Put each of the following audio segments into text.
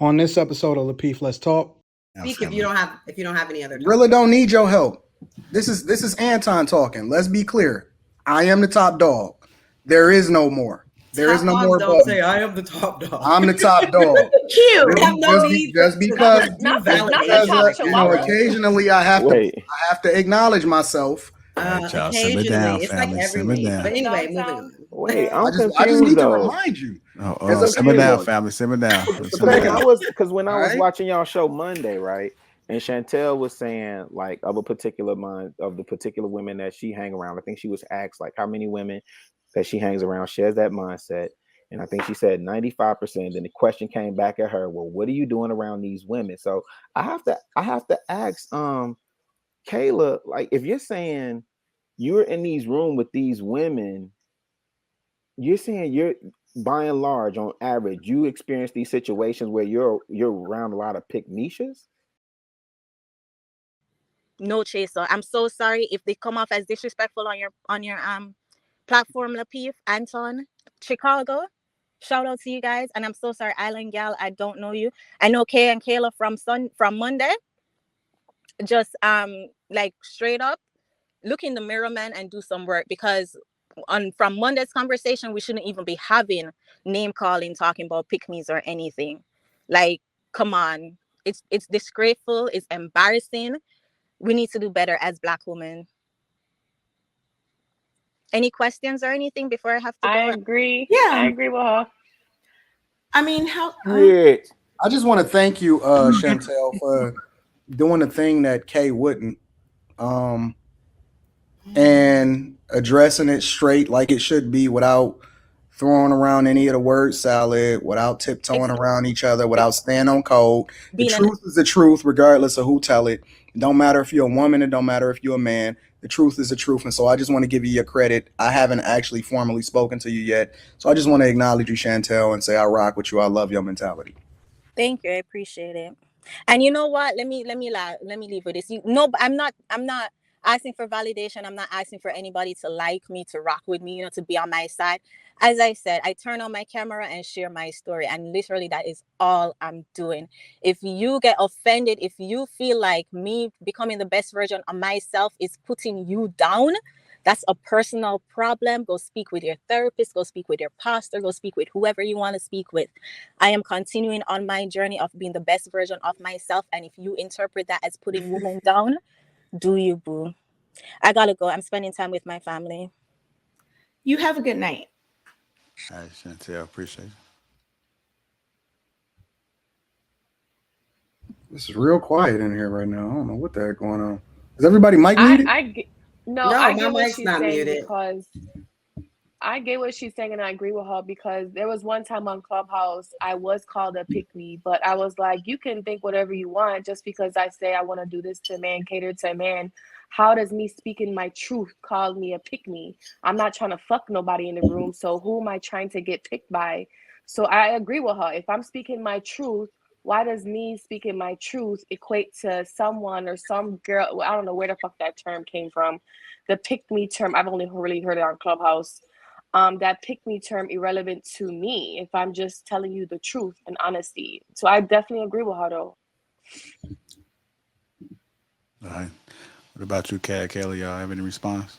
On this episode of Lapeef, Let's Talk. Speak if you don't have any other topics. Really don't need your help. This is Anton talking. Let's be clear. I am the top dog. There is no more. There is no more. Don't say I am the top dog. I'm the top dog. Cute. Just because occasionally I have to acknowledge myself. Y'all simmer down, family. Simmer down. But anyway, moving on. Wait, I just need to remind you. Simmer down, family. Simmer down. Because when I was watching y'all show Monday, right, and Chantel was saying like of the particular women that she hang around. I think she was asked like how many women that she hangs around shares that mindset, and I think she said 95%. And the question came back at her, well, what are you doing around these women? So I have to ask Kayla, like if you're saying you're in these rooms with these women, you're saying you're by and large on average you experience these situations where you're around a lot of pick-me-shas? No, Chaser. I'm so sorry if they come off as disrespectful on your platform, Lapeef, Anton, Chicago. Shout out to you guys, and I'm so sorry, Island Gal. I don't know you. I know Kay and Kayla from Monday. Just like straight up, look in the mirror, man, and do some work, because from Monday's conversation, we shouldn't even be having name calling, talking about pick-me's or anything. Like, come on, it's disgraceful, it's embarrassing. We need to do better as Black women. Any questions or anything before I have to go? I agree. Yeah, I agree with her. I mean, how? I just want to thank you, Chantel, for doing the thing that Kay wouldn't, and addressing it straight like it should be, without throwing around any of the word salad, without tiptoeing around each other, without staying on code. The truth is the truth, regardless of who tell it. It don't matter if you're a woman. It don't matter if you're a man. The truth is the truth. And so I just want to give you your credit. I haven't actually formally spoken to you yet. So I just want to acknowledge you, Chantel, and say I rock with you. I love your mentality. Thank you. I appreciate it. And you know what? Let me leave with this. I'm not asking for validation. I'm not asking for anybody to like me, to rock with me, to be on my side. As I said, I turn on my camera and share my story. And literally that is all I'm doing. If you get offended, if you feel like me becoming the best version of myself is putting you down, that's a personal problem. Go speak with your therapist, go speak with your pastor, go speak with whoever you want to speak with. I am continuing on my journey of being the best version of myself. And if you interpret that as putting women down, do you, boo? I gotta go. I'm spending time with my family. You have a good night. All right, Chantel, appreciate you. This is real quiet in here right now. I don't know what the heck going on. Is everybody mic muted? I get what she's saying because I get what she's saying, and I agree with her, because there was one time on Clubhouse I was called a pick-me, but I was like, you can think whatever you want just because I say I want to do this to a man, cater to a man. How does me speaking my truth call me a pick-me? I'm not trying to fuck nobody in the room, so who am I trying to get picked by? So I agree with her. If I'm speaking my truth, why does me speaking my truth equate to someone or some girl? I don't know where the fuck that term came from. The pick-me term, I've only really heard it on Clubhouse. That pick-me term irrelevant to me if I'm just telling you the truth and honesty. So I definitely agree with her, though. All right. What about you, Kayla? Y'all have any response?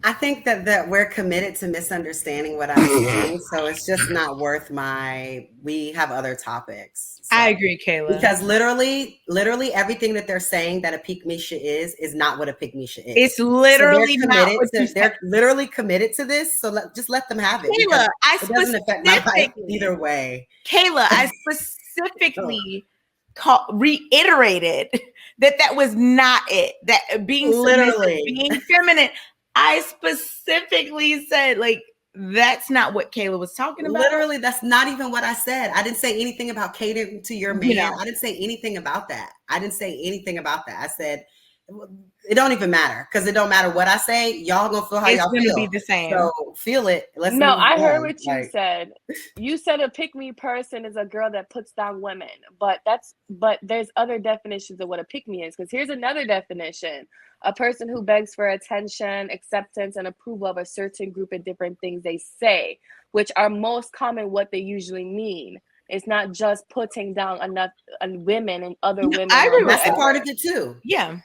I think that we're committed to misunderstanding what I'm saying, so it's just not worth we have other topics. So. I agree, Kayla. Because literally everything that they're saying that a pick-me-sha is not what a pick-me-sha is. It's literally they're literally committed to this, so just let them have it. Kayla, it doesn't affect my life either way. Kayla, I specifically reiterated that was not it. That being literally being feminine. I specifically said, like, that's not what Kayla was talking about. Literally, that's not even what I said. I didn't say anything about catering to your man. I didn't say anything about that. I said it don't even matter because it don't matter what I say. Y'all gonna feel how It's y'all gonna feel. be the same. So feel it. Let's No, move I heard on. what you said. You said a pick-me person is a girl that puts down women, but there's other definitions of what a pick-me is. Because here's another definition: a person who begs for attention, acceptance, and approval of a certain group of different things they say, which are most common what they usually mean. It's not just putting down enough women and other women. I agree with that's a part of it too. Yeah.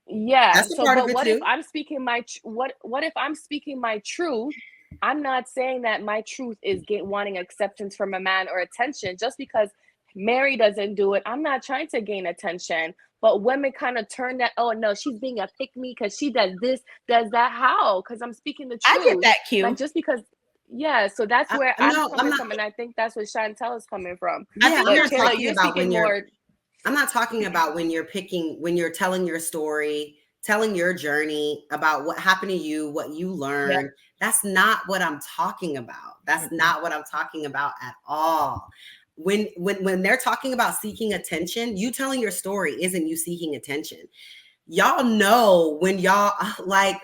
Yeah. That's a part of it what too. if I'm speaking what if I'm speaking my truth? I'm not saying that my truth is wanting acceptance from a man or attention. Just because Mary doesn't do it, I'm not trying to gain attention. But women kind of turn that, oh no, she's being a pick me because she does this, does that. How? Because I'm speaking the truth. I get that, Q. Like just because, yeah. So that's where I'm coming from, and I think that's where Chantel is coming from. Yeah, but Kayla, you're speaking more. I'm not talking about when you're telling your story, telling your journey about what happened to you, what you learned. Yep. That's not what I'm talking about. That's not what I'm talking about at all. When they're talking about seeking attention, you telling your story isn't you seeking attention. Y'all know when y'all like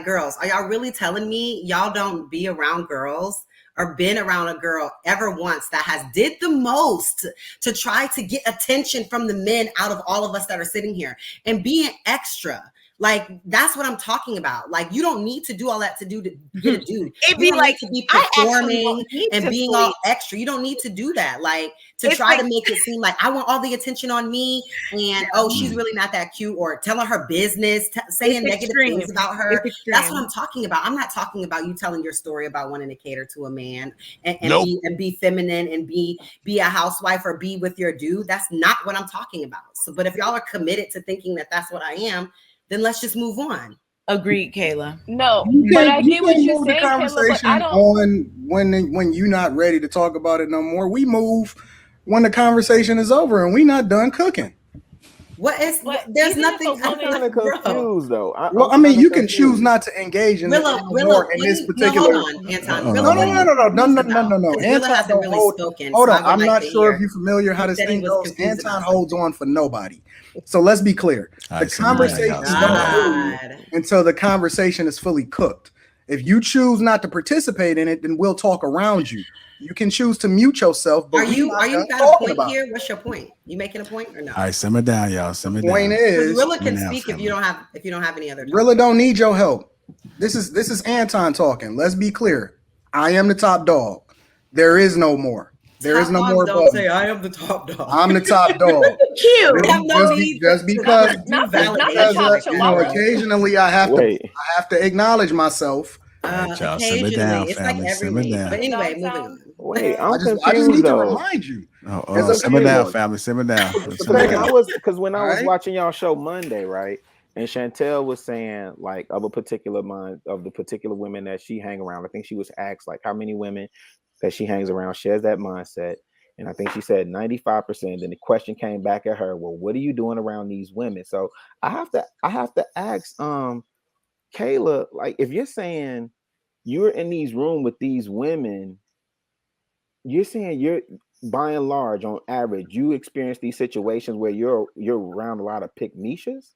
girls, are y'all really telling me y'all don't be around girls or been around a girl ever once that has did the most to try to get attention from the men out of all of us that are sitting here and being extra? Like, that's what I'm talking about. Like, you don't need to do all that to get a dude. It'd be like to be performing and being all extra. You don't need to do that. Like, to try to make it seem like I want all the attention on me and she's really not that cute, or telling her business, saying negative things about her. That's what I'm talking about. I'm not talking about you telling your story about wanting to cater to a man and be feminine and be a housewife or be with your dude. That's not what I'm talking about. So, but if y'all are committed to thinking that that's what I am, then let's just move on. Agreed, Kayla. No, but I get what you're saying, Kayla, but I don't. On when you're not ready to talk about it no more, we move when the conversation is over and we not done cooking. There's nothing. I'm kind of confused though. I mean, you can choose not to engage in more in this particular. No, hold on, Anton. No. Anton, hold on. I'm not sure if you're familiar how this thing goes. Anton holds on for nobody. So let's be clear. The conversation don't move until the conversation is fully cooked. If you choose not to participate in it, then we'll talk around you. You can choose to mute yourself. But are you got a point here? What's your point? You making a point or no? All right, simmer down, y'all. Simmer down. The point is, Rilla can speak if you don't have any other. Rilla don't need your help. This is Anton talking. Let's be clear. I am the top dog. There is no more. There is no more. Don't say I am the top dog. I'm the top dog. Cute. Just because occasionally I have to acknowledge myself. Y'all simmer down, family. Simmer down. But anyway, moving on. Wait, I just need to remind you. Simmer down, family. Simmer down. Because when I was watching y'all show Monday, right, and Chantel was saying like of the particular women that she hang around. I think she was asked like how many women that she hangs around shares that mindset, and I think she said 95%. Then the question came back at her, well, what are you doing around these women? So I have to ask Kayla, like, if you're saying you're in these rooms with these women, you're saying you're by and large, on average, you experience these situations where you're around a lot of pick-meishas?